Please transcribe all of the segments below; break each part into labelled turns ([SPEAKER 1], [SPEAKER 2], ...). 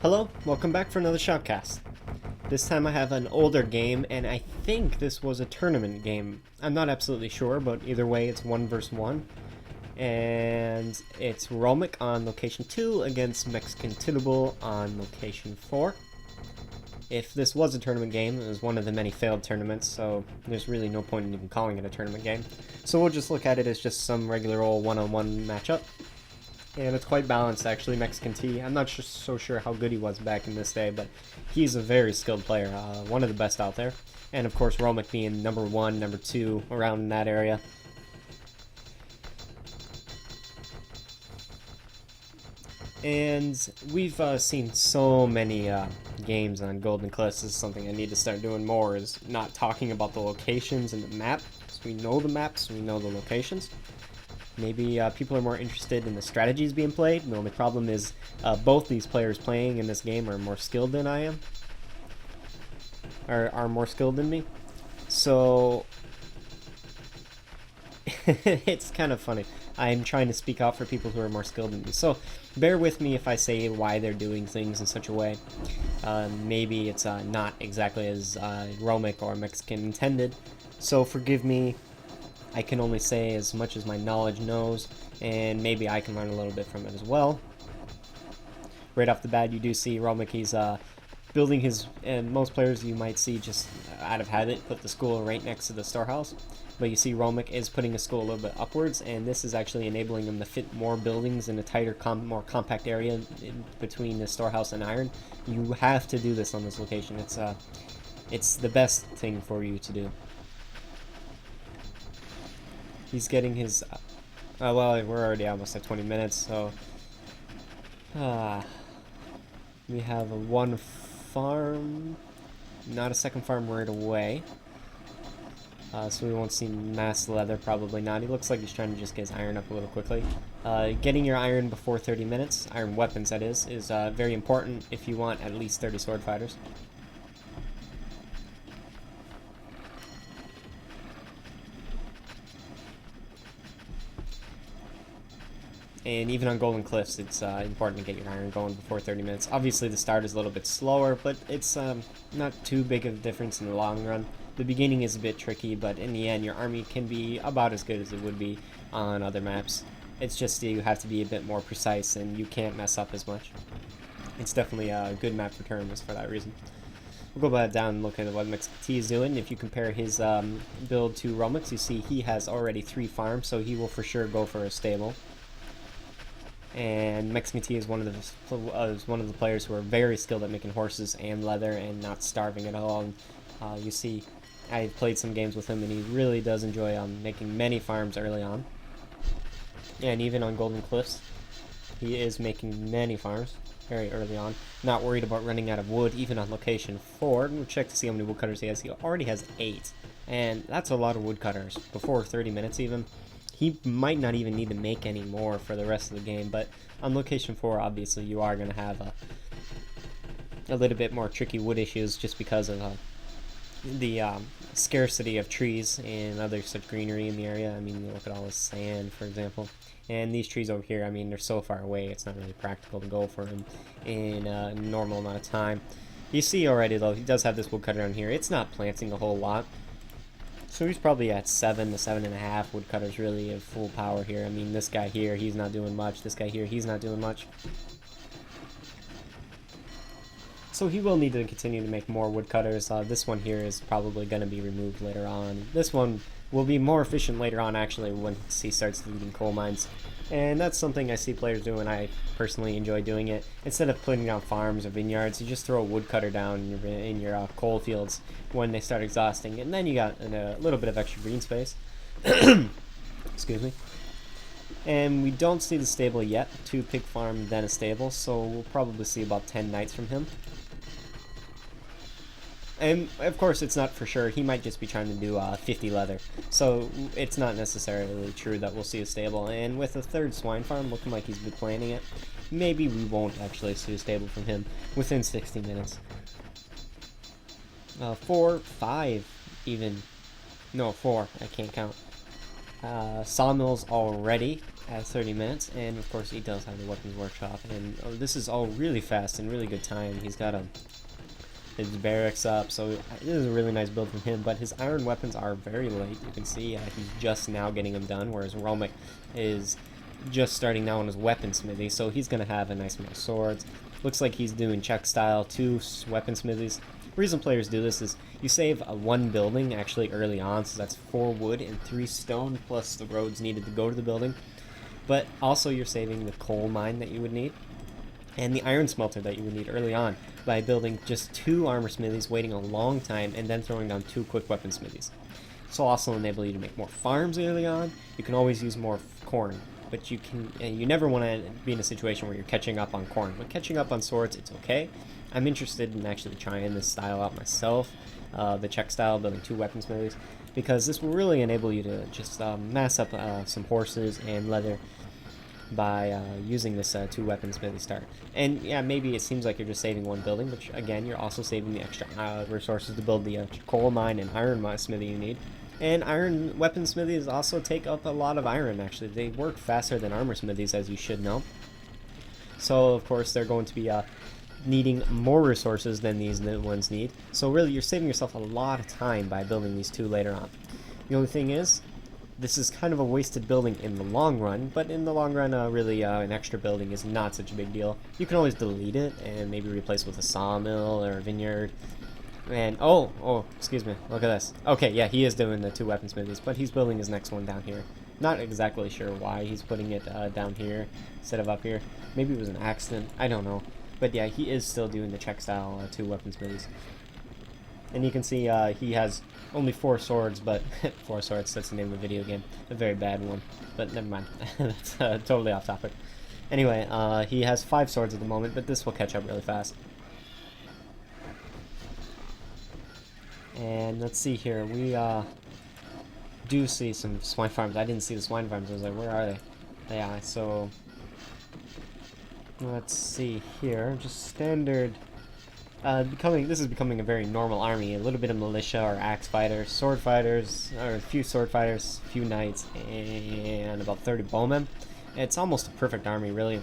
[SPEAKER 1] Hello, welcome back for another Shoutcast. This time I have an older game, and I think this was a tournament game. I'm not absolutely sure, but either way, it's 1 versus 1. And it's Romek on location 2 against Mexican Titable on location 4. If this was a tournament game, it was one of the many failed tournaments, so there's really no point in even calling it a tournament game. So we'll just look at it as just some regular old one-on-one matchup. And it's quite balanced, actually. Mexican T. I'm not so sure how good he was back in this day, but he's a very skilled player, one of the best out there. And of course, Romek being number 1, number 2, around in that area. And we've seen so many games on Golden Cliffs. This is something I need to start doing more, is not talking about the locations and the map. Because we know the maps, we know the locations. Maybe people are more interested in the strategies being played. The only problem is both these players playing in this game are more skilled than I am. Are more skilled than me. So it's kind of funny. I'm trying to speak out for people who are more skilled than me. So bear with me if I say why they're doing things in such a way. Maybe it's not exactly as Romek or Mexican intended. So forgive me. I can only say as much as my knowledge knows, and maybe I can learn a little bit from it as well. Right off the bat, you do see Romek, he's building his, and most players you might see just out of habit put the school right next to the storehouse. But you see Romek is putting his school a little bit upwards, and this is actually enabling him to fit more buildings in a tighter, more compact area in between the storehouse and iron. You have to do this on this location. It's the best thing for you to do. He's getting his, well, we're already almost at 20 minutes, so, we have a 1 farm, not a second farm right away, so we won't see mass leather, probably not. He looks like he's trying to just get his iron up a little quickly. Getting your iron before 30 minutes, iron weapons that is very important if you want at least 30 sword fighters. And even on Golden Cliffs, it's important to get your iron going before 30 minutes. Obviously, the start is a little bit slower, but it's not too big of a difference in the long run. The beginning is a bit tricky, but in the end, your army can be about as good as it would be on other maps. It's just you have to be a bit more precise, and you can't mess up as much. It's definitely a good map for tournaments for that reason. We'll go back down and look at what Mexican T is doing. If you compare his build to Romek's, you see he has already 3 farms, so he will for sure go for a stable. And Mexican T is one of the players who are very skilled at making horses and leather and not starving at all. And you see, I've played some games with him, and he really does enjoy making many farms early on. And even on Golden Cliffs, he is making many farms very early on. Not worried about running out of wood, even on location 4. We'll check to see how many woodcutters he has. He already has 8, and that's a lot of woodcutters before 30 minutes even. He might not even need to make any more for the rest of the game, but on location 4, obviously, you are going to have a little bit more tricky wood issues just because of the scarcity of trees and other such greenery in the area. I mean, you look at all this sand, for example. And these trees over here, I mean, they're so far away, it's not really practical to go for them in a normal amount of time. You see already, though, he does have this woodcutter down here. It's not planting a whole lot. So he's probably at 7 to 7.5 woodcutters really at full power here. I mean, this guy here, he's not doing much. This guy here, he's not doing much. So he will need to continue to make more woodcutters. This one here is probably going to be removed later on. This one will be more efficient later on, actually, once he starts leading coal mines. And that's something I see players do, and I personally enjoy doing it. Instead of putting down farms or vineyards, you just throw a woodcutter down in your coal fields when they start exhausting, and then you got a little bit of extra green space. Excuse me. And we don't see the stable yet. 2 pig farm, then a stable, so we'll probably see about 10 nights from him. And of course, it's not for sure. He might just be trying to do 50 leather. So it's not necessarily true that we'll see a stable. And with a 3rd swine farm looking like he's been planning it, maybe we won't actually see a stable from him within 60 minutes. 4, 5 even. No, 4. I can't count. Sawmill's already at 30 minutes, and of course he does have the weapons workshop, and this is all really fast and really good time. He's got his barracks up, so it is a really nice build from him, but his iron weapons are very late. You can see he's just now getting them done, whereas Romek is just starting now on his weaponsmithy, so he's going to have a nice amount of swords. Looks like he's doing Czech style 2 weaponsmithies. The reason players do this is you save one building actually early on, so that's 4 wood and 3 stone plus the roads needed to go to the building, but also you're saving the coal mine that you would need and the iron smelter that you would need early on by building just 2 armor smithies, waiting a long time, and then throwing down 2 quick weapon smithies. This will also enable you to make more farms early on. You can always use more corn, but you never want to be in a situation where you're catching up on corn. But catching up on swords, it's okay. I'm interested in actually trying this style out myself, the Czech style, building 2 weapon smithies, because this will really enable you to just mass up some horses and leather by using this 2 weapon smithy start. And yeah, maybe it seems like you're just saving 1 building, but again, you're also saving the extra resources to build the coal mine and iron smithy you need. And iron weapon smithies also take up a lot of iron, actually. They work faster than armor smithies, as you should know. So, of course, they're going to be needing more resources than these new ones need. So really, you're saving yourself a lot of time by building these 2 later on. The only thing is, this is kind of a wasted building in the long run, but in the long run, really, an extra building is not such a big deal. You can always delete it and maybe replace it with a sawmill or a vineyard. And, oh, excuse me, look at this. Okay, yeah, he is doing the 2 weapon smithies, but he's building his next one down here. Not exactly sure why he's putting it down here instead of up here. Maybe it was an accident, I don't know. But yeah, he is still doing the Czech style 2 weapon smithies. And you can see he has only 4 swords, but 4 swords, that's the name of a video game. A very bad one, but never mind. That's totally off topic. Anyway, he has 5 swords at the moment, but this will catch up really fast. And let's see here, we do see some swine farms. I didn't see the swine farms, I was like, where are they? Yeah, so let's see here, just standard. This is becoming a very normal army. A little bit of militia or axe fighters, sword fighters, or a few sword fighters, a few knights, and about 30 bowmen. It's almost a perfect army, really.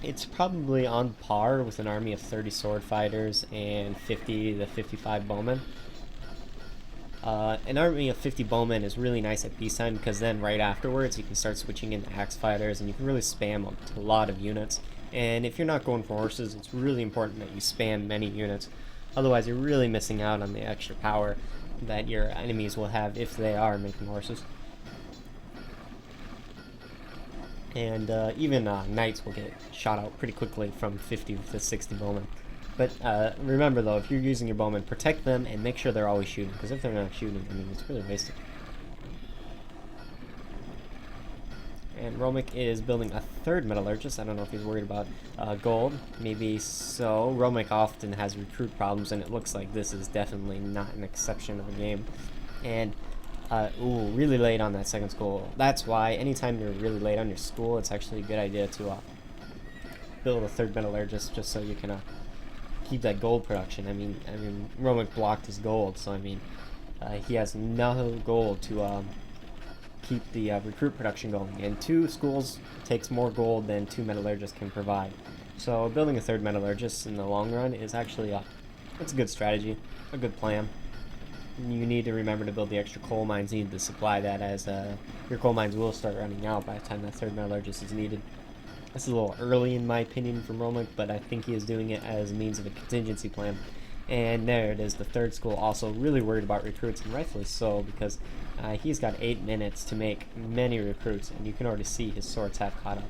[SPEAKER 1] It's probably on par with an army of 30 sword fighters and 50 to 55 bowmen. An army of 50 bowmen is really nice at peacetime, because then right afterwards you can start switching into axe fighters and you can really spam a lot of units. And if you're not going for horses, it's really important that you spam many units. Otherwise, you're really missing out on the extra power that your enemies will have if they are making horses. And even knights will get shot out pretty quickly from 50 to 60 bowmen. But remember though, if you're using your bowmen, protect them and make sure they're always shooting, because if they're not shooting, I mean, it's really wasted. And Romek is building a 3rd metallurgist. I don't know if he's worried about gold. Maybe so. Romek often has recruit problems, and it looks like this is definitely not an exception of a game. And, really late on that 2nd school. That's why anytime you're really late on your school, it's actually a good idea to build a 3rd metallurgist, just so you can keep that gold production. I mean, Romek blocked his gold, so I mean, he has no gold to keep the recruit production going, and 2 schools takes more gold than 2 metallurgists can provide. So building a 3rd metallurgist in the long run is actually it's a good strategy, a good plan. You need to remember to build the extra coal mines needed to supply that, as your coal mines will start running out by the time that 3rd metallurgist is needed. This is a little early in my opinion from Romek, but I think he is doing it as a means of a contingency plan. And there it is, the 3rd school also really worried about recruits, and rightfully so, because he's got 8 minutes to make many recruits, and you can already see his swords have caught up.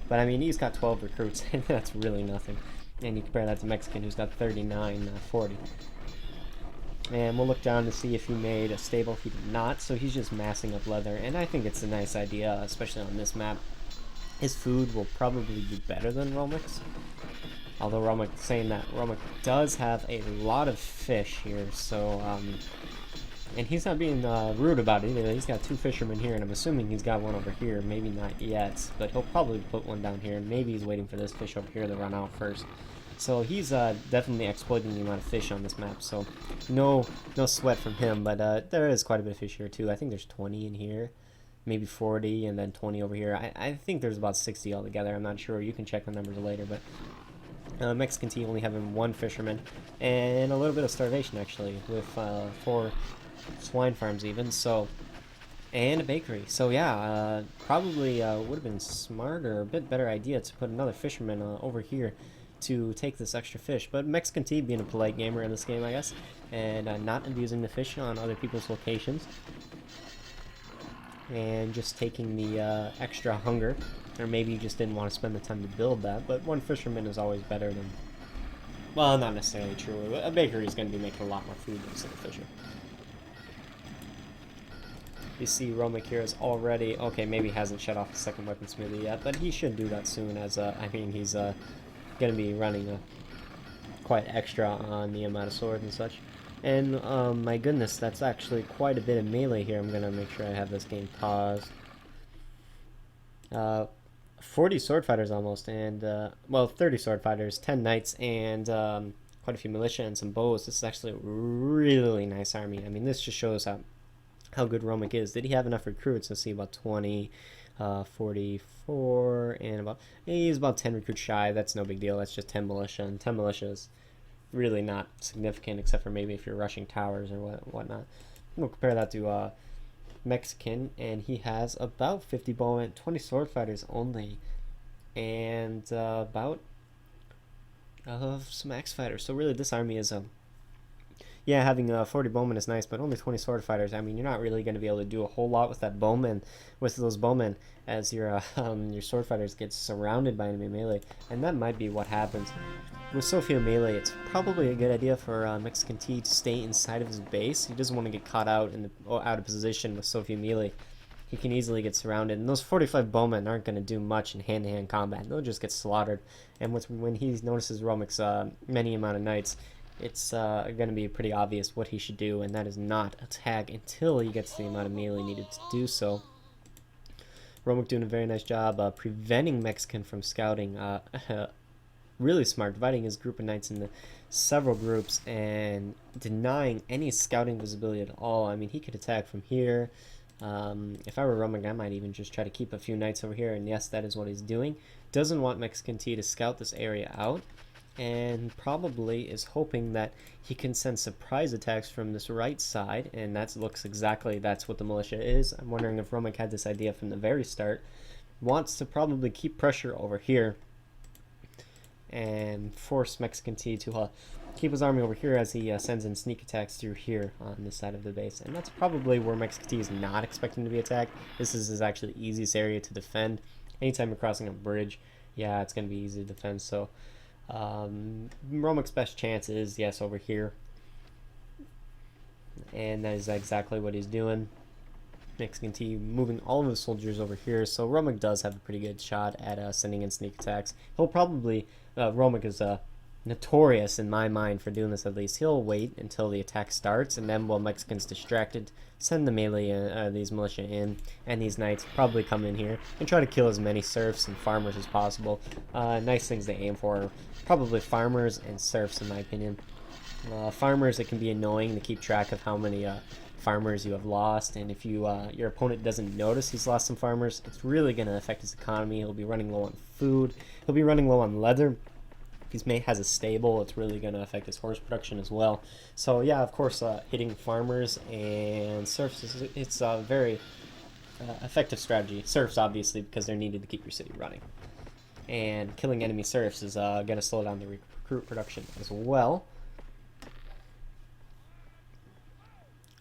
[SPEAKER 1] But I mean, he's got 12 recruits, and that's really nothing. And you compare that to Mexican, who's got 39, 40. And we'll look down to see if he made a stable. He did not, so he's just massing up leather, and I think it's a nice idea, especially on this map. His food will probably be better than Romek's. Although Romek saying that, Romek does have a lot of fish here, so, and he's not being rude about it either. He's got 2 fishermen here, and I'm assuming he's got one over here. Maybe not yet, but he'll probably put one down here. Maybe he's waiting for this fish over here to run out first. So he's definitely exploiting the amount of fish on this map, so no sweat from him, but there is quite a bit of fish here too. I think there's 20 in here. maybe 40, and then 20 over here. I think there's about 60 altogether. I'm not sure. You can check the numbers later, but Mexican team only having 1 fisherman and a little bit of starvation actually, with 4 swine farms even. So, and a bakery. So yeah, probably would have been smarter, a bit better idea to put another fisherman over here to take this extra fish. But Mexican team being a polite gamer in this game, I guess, and not abusing the fish on other people's locations, and just taking the extra hunger, or maybe you just didn't want to spend the time to build that. But 1 fisherman is always better than, well, not necessarily true. A bakery is going to be making a lot more food instead of fishing. You see Romek here is already, okay, maybe hasn't shut off the second weapon smithy yet, but he should do that soon, as I mean, he's going to be running quite extra on the amount of swords and such. And my goodness, that's actually quite a bit of melee here. I'm going to make sure I have this game paused. 40 sword fighters almost, and well, 30 sword fighters, 10 knights, and quite a few militia and some bows. This is actually a really nice army. I mean, this just shows how good Romek is. Did he have enough recruits? Let's see, about 20, 44, and he's about 10 recruits shy. That's no big deal. That's just 10 militia, and 10 militia is really not significant, except for maybe if you're rushing towers or whatnot. We'll compare that to Mexican, and he has about 50 bowmen, 20 sword fighters only, and about some axe fighters. So really, this army is yeah, having 40 bowmen is nice, but only 20 sword fighters. I mean, you're not really going to be able to do a whole lot with those bowmen, as your sword fighters get surrounded by enemy melee, and that might be what happens. With so few melee, it's probably a good idea for Mexican T to stay inside of his base. He doesn't want to get caught out out of position with so few melee. He can easily get surrounded, and those 45 bowmen aren't going to do much in hand-to-hand combat. They'll just get slaughtered. And when he notices Romek's many amount of knights, it's going to be pretty obvious what he should do, and that is not attack until he gets the amount of melee needed to do so. Romek doing a very nice job preventing Mexican from scouting. Really smart, dividing his group of knights into several groups and denying any scouting visibility at all. I mean, he could attack from here. If I were Romek, I might even just try to keep a few knights over here, and yes, that is what he's doing. Doesn't want Mexican T to scout this area out, and probably is hoping that he can send surprise attacks from this right side, and that's what the militia is. I'm wondering if Romek had this idea from the very start. Wants to probably keep pressure over here and force Mexican T to keep his army over here as he sends in sneak attacks through here on this side of the base. And that's probably where Mexican T is not expecting to be attacked. This is actually the easiest area to defend. Anytime you're crossing a bridge, yeah, it's going to be easy to defend. So Romek's best chance is, yes, over here. And that is exactly what he's doing. Mexican T moving all of his soldiers over here. So Romek does have a pretty good shot at sending in sneak attacks. He'll probably... Romek is notorious in my mind for doing this at least. He'll wait until the attack starts, and then while Mexican's distracted, send the melee, these militia in, and these knights probably come in here and try to kill as many serfs and farmers as possible. Nice things to aim for, probably farmers and serfs in my opinion. Farmers, it can be annoying to keep track of how many farmers you have lost, and if your opponent doesn't notice he's lost some farmers, it's really going to affect his economy. He'll be running low on food, he'll be running low on leather. If he has a stable, it's really going to affect his horse production as well. So yeah, of course, hitting farmers and serfs it's a very effective strategy. Serfs, obviously, because they're needed to keep your city running, and killing enemy serfs is going to slow down the recruit production as well.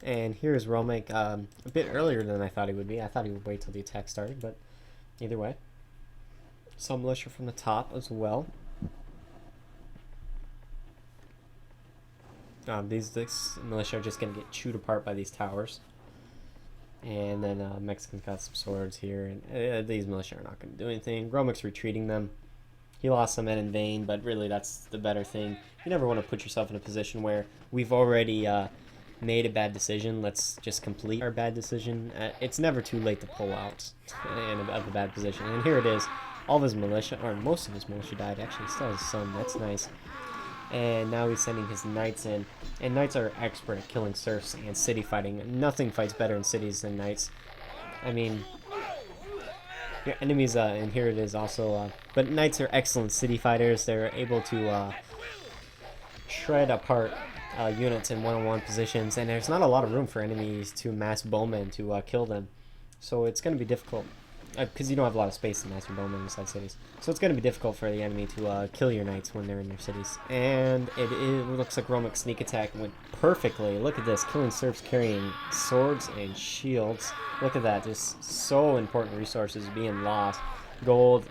[SPEAKER 1] And here's Romek a bit earlier than I thought he would be. I thought he would wait till the attack started, but either way. Some militia from the top as well. These militia are just going to get chewed apart by these towers. And then Mexican's got some swords here, and these militia are not going to do anything. Romek's retreating them. He lost some men in vain, but really that's the better thing. You never want to put yourself in a position where we've already made a bad decision. Let's just complete our bad decision. It's never too late to pull out of a bad position. And here it is. All of his militia, or most of his militia died. Actually, he still has some. That's nice. And now he's sending his knights in. And knights are expert at killing serfs and city fighting. Nothing fights better in cities than knights. I mean, your enemies, and here it is also, but knights are excellent city fighters. They're able to shred apart units in one-on-one positions, and there's not a lot of room for enemies to mass bowmen to kill them. So it's going to be difficult, because you don't have a lot of space to mass your bowmen inside cities. So it's going to be difficult for the enemy to kill your knights when they're in their cities. And it looks like Romek's sneak attack went perfectly. Look at this, killing serfs carrying swords and shields. Look at that, just so important resources being lost. Gold,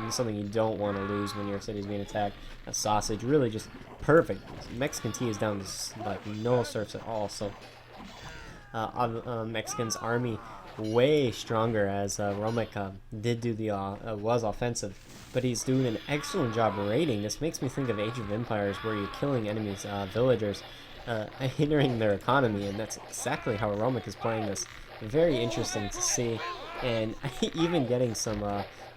[SPEAKER 1] something you don't want to lose when your city's being attacked. A sausage, really just perfect. Mexican tea is down to like no serfs at all. So Mexican's army way stronger, as Romek did do the was offensive, but he's doing an excellent job raiding. This makes me think of Age of Empires, where you're killing enemies' villagers, hindering their economy, and that's exactly how Romek is playing this. Very interesting to see, and even getting some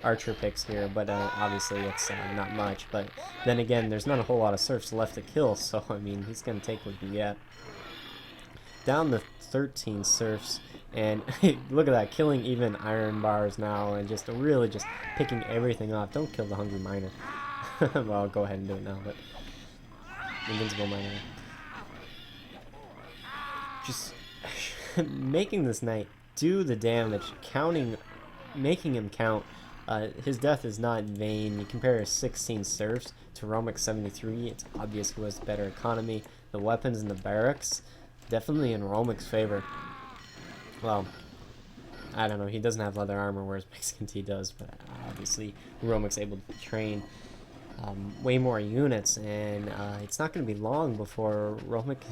[SPEAKER 1] archer picks here, but obviously it's not much. But then again, there's not a whole lot of serfs left to kill, so I mean, he's gonna take what he can get. Down to 13 serfs, and look at that, killing even iron bars now, and just really just picking everything off. Don't kill the hungry miner. Well, I'll go ahead and do it now, but invincible miner. Just making this knight do the damage, making him count. His death is not in vain. You compare his 16 serfs to Romek's 73, it's obvious who has the better economy. The weapons and the barracks, definitely in Romek's favor. Well, I don't know, he doesn't have leather armor, whereas Mexican T does, but obviously Romek's able to train way more units, and it's not going to be long before Romek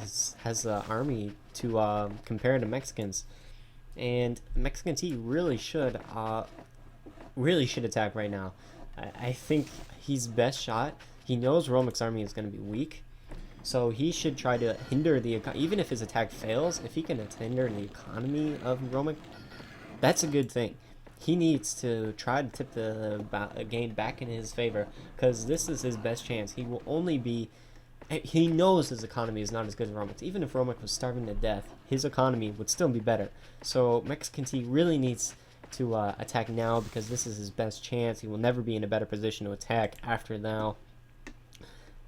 [SPEAKER 1] has an army to compare to Mexicans. And Mexican T really should attack right now. I think he's best shot. He knows Romek's army is going to be weak, so he should try to hinder the even if his attack fails. If he can hinder the economy of Romek, that's a good thing. He needs to try to tip the game back in his favor, because this is his best chance. He will only be... He knows his economy is not as good as Romek's. Even if Romek was starving to death, his economy would still be better. So Mexican T really needs to attack now, because this is his best chance. He will never be in a better position to attack after now.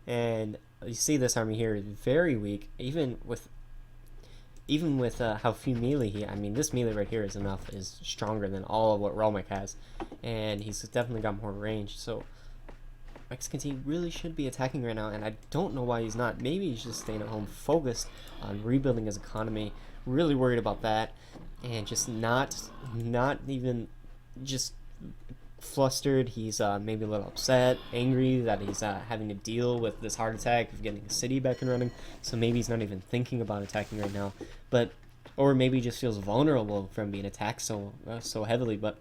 [SPEAKER 1] And you see this army here is very weak, even with how few melee I mean, this melee right here is stronger than all of what Romek has, and he's definitely got more range. So Mexican T really should be attacking right now, and I don't know why he's not. Maybe he's just staying at home, focused on rebuilding his economy, really worried about that, and just not even just flustered. He's maybe a little upset, angry that he's having to deal with this heart attack of getting a city back and running. So maybe he's not even thinking about attacking right now, or maybe he just feels vulnerable from being attacked so heavily. But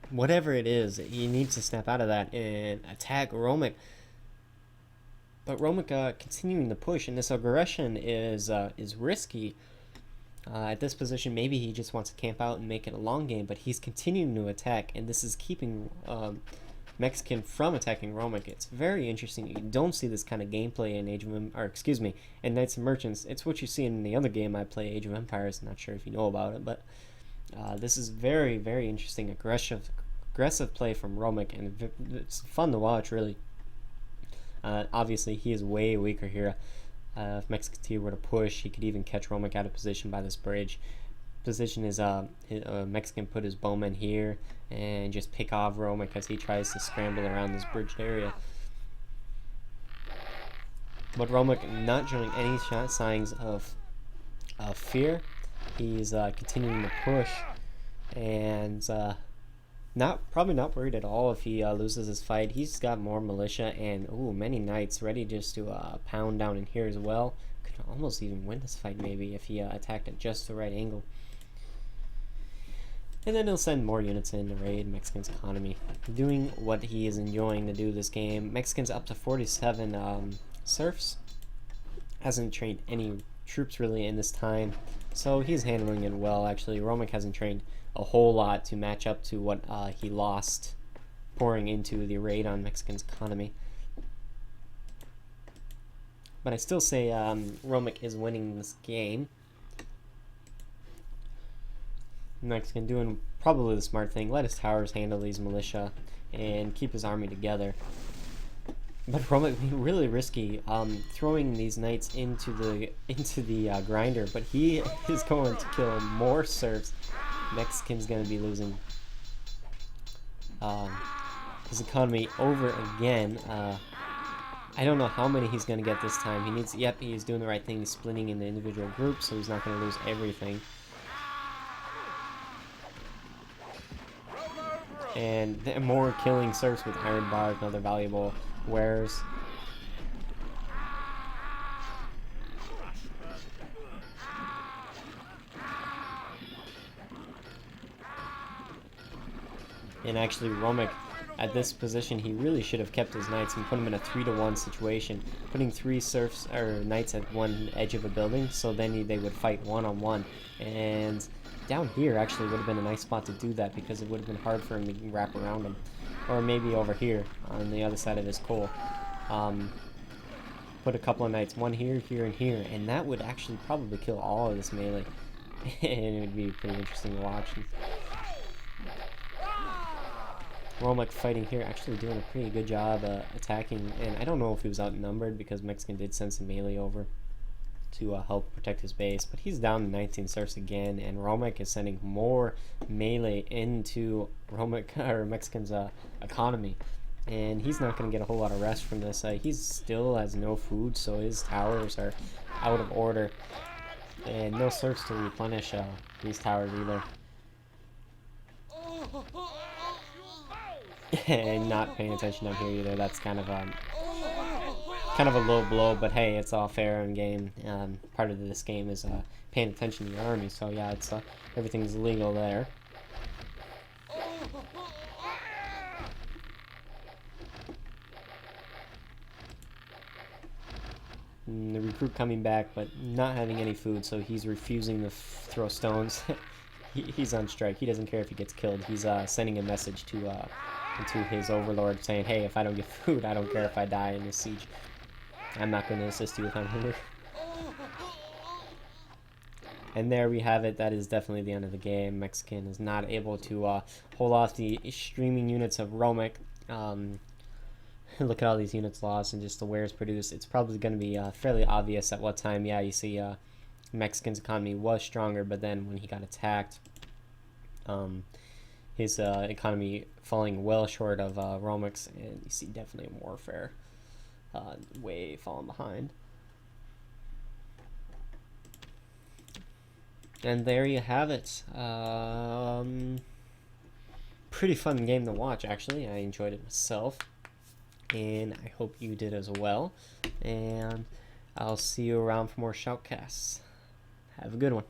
[SPEAKER 1] whatever it is, he needs to snap out of that and attack Romek. But Romek continuing to push, and this aggression is risky. At this position, maybe he just wants to camp out and make it a long game, but he's continuing to attack, and this is keeping Mexican from attacking Romek. It's very interesting. You don't see this kind of gameplay in in Knights and Merchants. It's what you see in the other game I play, Age of Empires. Not sure if you know about it, but this is very, very interesting, aggressive play from Romek, and it's fun to watch, really. Obviously, he is way weaker here. If Mexican T were to push, he could even catch Romek out of position by this bridge. Position is Mexican put his bowman here and just pick off Romek as he tries to scramble around this bridged area. But Romek not showing any signs of fear. He's continuing to push, and probably not worried at all if he loses his fight. He's got more militia and many knights ready just to pound down in here as well. Could almost even win this fight maybe if he attacked at just the right angle. And then he'll send more units in to raid Mexican's economy, doing what he is enjoying to do this game. Mexican's up to 47 serfs. Hasn't trained any troops really in this time, so he's handling it well. Actually, Romek hasn't trained a whole lot to match up to what he lost pouring into the raid on Mexican's economy. But I still say Romek is winning this game. Mexican doing probably the smart thing. Let his towers handle these militia and keep his army together. But Romek being really risky, throwing these knights into the grinder. But he is going to kill more serfs. Mexican's going to be losing his economy over again. I don't know how many he's going to get this time. He needs. Yep, he's doing the right thing. He's splitting into individual groups, so he's not going to lose everything. And more killing serfs with iron bars and other valuable wares. And actually, Romek, at this position, he really should have kept his knights and put him in a 3-to-1 situation, putting 3 serfs or knights at one edge of a building, so then they would fight one-on-one. And down here actually would have been a nice spot to do that, because it would have been hard for him to wrap around him. Or maybe over here on the other side of his coal. Put a couple of knights, one here, here, and here, and that would actually probably kill all of this melee. And it would be pretty interesting to watch. Romek fighting here, actually doing a pretty good job attacking, and I don't know if he was outnumbered because Mexican did send some melee over to help protect his base, but he's down to 19 serfs again, and Romek is sending more melee into Mexican's economy, and he's not going to get a whole lot of rest from this. He still has no food, so his towers are out of order, and no serfs to replenish these towers either. And not paying attention down here either. That's kind of a low blow, but hey, it's all fair in game. Part of this game is paying attention to your army, so yeah, it's everything's legal there. And the recruit coming back, but not having any food, so he's refusing to throw stones. He's on strike. He doesn't care if he gets killed. He's sending a message to his overlord saying, hey, if I don't get food, I don't care if I die in this siege. I'm not going to assist you if I'm hungry. And there we have it. That is definitely the end of the game. Mexican is not able to hold off the streaming units of Romek. Look at all these units lost and just the wares produced. It's probably going to be fairly obvious at what time. Yeah, you see Mexican's economy was stronger, but then when he got attacked, his economy falling well short of Romek's, and you see definitely a warfare way falling behind. And there you have it. Pretty fun game to watch, actually. I enjoyed it myself, and I hope you did as well. And I'll see you around for more Shoutcasts. Have a good one.